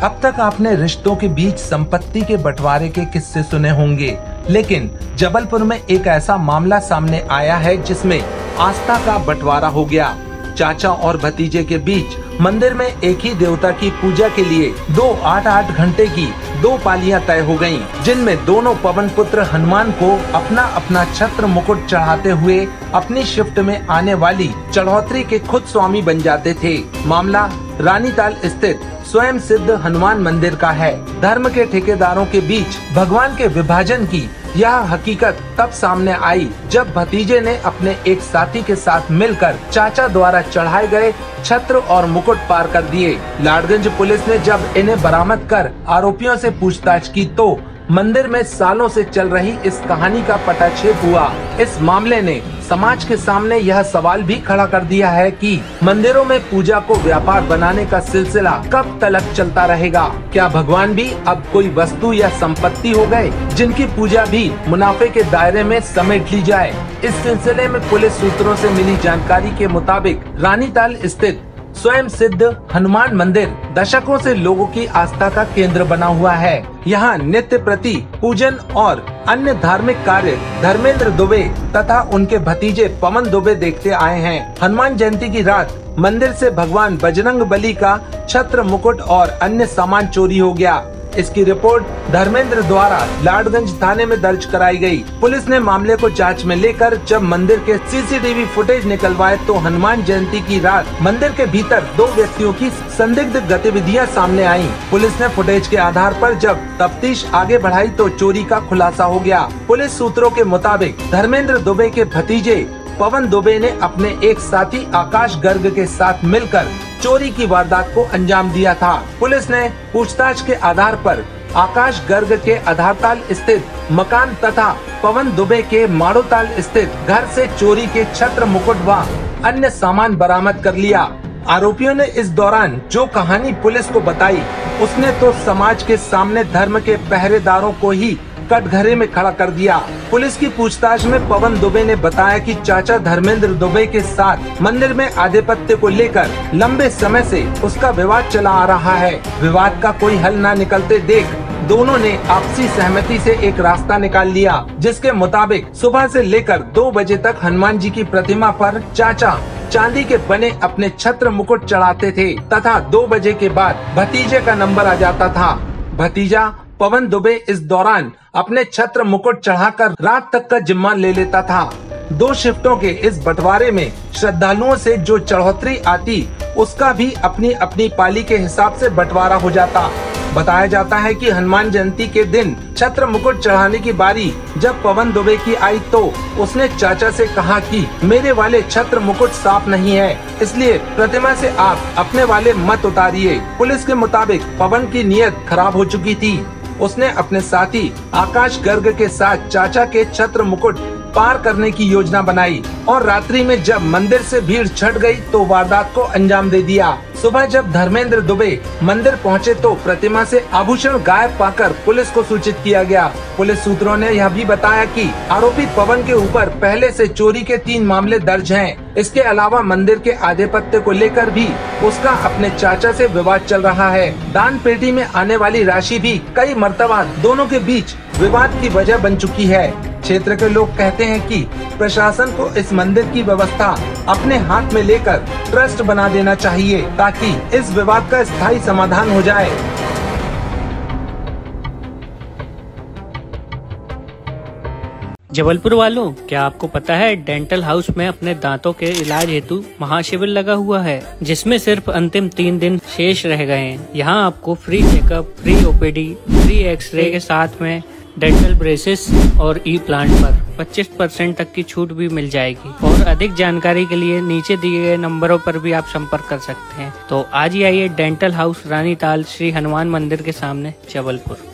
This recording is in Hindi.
अब तक आपने रिश्तों के बीच संपत्ति के बंटवारे के किस्से सुने होंगे, लेकिन जबलपुर में एक ऐसा मामला सामने आया है जिसमें आस्था का बंटवारा हो गया। चाचा और भतीजे के बीच मंदिर में एक ही देवता की पूजा के लिए 8-8 घंटे की 2 पालियां तय हो गयीं, जिनमें दोनों पवन पुत्र हनुमान को अपना अपना छत्र मुकुट चढ़ाते हुए अपनी शिफ्ट में आने वाली चढ़ोतरी के खुद स्वामी बन जाते थे। मामला रानीताल स्थित स्वयं सिद्ध हनुमान मंदिर का है। धर्म के ठेकेदारों के बीच भगवान के विभाजन की यह हकीकत तब सामने आई जब भतीजे ने अपने एक साथी के साथ मिलकर चाचा द्वारा चढ़ाए गए छत्र और मुकुट पार कर दिए। लाडगंज पुलिस ने जब इन्हें बरामद कर आरोपियों से पूछताछ की तो मंदिर में सालों से चल रही इस कहानी का पटाक्षेप हुआ। इस मामले ने समाज के सामने यह सवाल भी खड़ा कर दिया है कि मंदिरों में पूजा को व्यापार बनाने का सिलसिला कब तक चलता रहेगा। क्या भगवान भी अब कोई वस्तु या संपत्ति हो गए जिनकी पूजा भी मुनाफे के दायरे में समेट ली जाए। इस सिलसिले में पुलिस सूत्रों से मिली जानकारी के मुताबिक रानीताल स्थित स्वयं सिद्ध हनुमान मंदिर दशकों से लोगों की आस्था का केंद्र बना हुआ है। यहाँ नित्य प्रति पूजन और अन्य धार्मिक कार्य धर्मेंद्र दुबे तथा उनके भतीजे पवन दुबे देखते आए हैं। हनुमान जयंती की रात मंदिर से भगवान बजरंग बली का छत्र मुकुट और अन्य सामान चोरी हो गया। इसकी रिपोर्ट धर्मेंद्र द्वारा लाडगंज थाने में दर्ज कराई गई। पुलिस ने मामले को जांच में लेकर जब मंदिर के सीसीटीवी फुटेज निकलवाए तो हनुमान जयंती की रात मंदिर के भीतर 2 व्यक्तियों की संदिग्ध गतिविधियां सामने आईं। पुलिस ने फुटेज के आधार पर जब तफ्तीश आगे बढ़ाई तो चोरी का खुलासा हो गया। पुलिस सूत्रों के मुताबिक धर्मेंद्र दुबे के भतीजे पवन दुबे ने अपने एक साथी आकाश गर्ग के साथ मिलकर चोरी की वारदात को अंजाम दिया था। पुलिस ने पूछताछ के आधार पर आकाश गर्ग के आधारताल स्थित मकान तथा पवन दुबे के माड़ोताल स्थित घर से चोरी के छत्र मुकुट व अन्य सामान बरामद कर लिया। आरोपियों ने इस दौरान जो कहानी पुलिस को बताई उसने तो समाज के सामने धर्म के पहरेदारों को ही कटघरे में खड़ा कर दिया। पुलिस की पूछताछ में पवन दुबे ने बताया कि चाचा धर्मेंद्र दुबे के साथ मंदिर में आधिपत्य को लेकर लंबे समय से उसका विवाद चला आ रहा है। विवाद का कोई हल न निकलते देख दोनों ने आपसी सहमति से एक रास्ता निकाल लिया, जिसके मुताबिक सुबह से लेकर 2 बजे तक हनुमान जी की प्रतिमा पर चाचा चांदी के बने अपने छत्र मुकुट चढ़ाते थे तथा 2 बजे के बाद भतीजे का नंबर आ जाता था। भतीजा पवन दुबे इस दौरान अपने छत्र मुकुट चढ़ाकर रात तक का जिम्मा ले लेता था। 2 शिफ्टों के इस बंटवारे में श्रद्धालुओं से जो चढ़ोतरी आती उसका भी अपनी अपनी पाली के हिसाब से बंटवारा हो जाता। बताया जाता है कि हनुमान जयंती के दिन छत्र मुकुट चढ़ाने की बारी जब पवन दुबे की आई तो उसने चाचा से कहा कि मेरे वाले छत्र मुकुट साफ नहीं है, इसलिए प्रतिमा से आप अपने वाले मत उतारिए। पुलिस के मुताबिक पवन की नीयत खराब हो चुकी थी। उसने अपने साथी आकाश गर्ग के साथ चाचा के छत्र मुकुट पार करने की योजना बनाई और रात्रि में जब मंदिर से भीड़ छट गई तो वारदात को अंजाम दे दिया। सुबह जब धर्मेंद्र दुबे मंदिर पहुंचे तो प्रतिमा से आभूषण गायब पाकर पुलिस को सूचित किया गया। पुलिस सूत्रों ने यह भी बताया कि आरोपी पवन के ऊपर पहले से चोरी के 3 मामले दर्ज हैं। इसके अलावा मंदिर के आधिपत्य को लेकर भी उसका अपने चाचा से विवाद चल रहा है। दान पेटी में आने वाली राशि भी कई मर्तबा दोनों के बीच विवाद की वजह बन चुकी है। क्षेत्र के लोग कहते हैं कि प्रशासन को इस मंदिर की व्यवस्था अपने हाथ में लेकर ट्रस्ट बना देना चाहिए ताकि इस विवाद का स्थायी समाधान हो जाए। जबलपुर वालों, क्या आपको पता है डेंटल हाउस में अपने दांतों के इलाज हेतु महाशिविर लगा हुआ है, जिसमें सिर्फ अंतिम 3 दिन शेष रह गए हैं। यहाँ आपको free checkup, free OPD, free x-ray के साथ में डेंटल ब्रेसेस और ई प्लांट पर 25% तक की छूट भी मिल जाएगी। और अधिक जानकारी के लिए नीचे दिए गए नंबरों पर भी आप संपर्क कर सकते हैं। तो आज ही आइए डेंटल हाउस रानीताल श्री हनुमान मंदिर के सामने जबलपुर।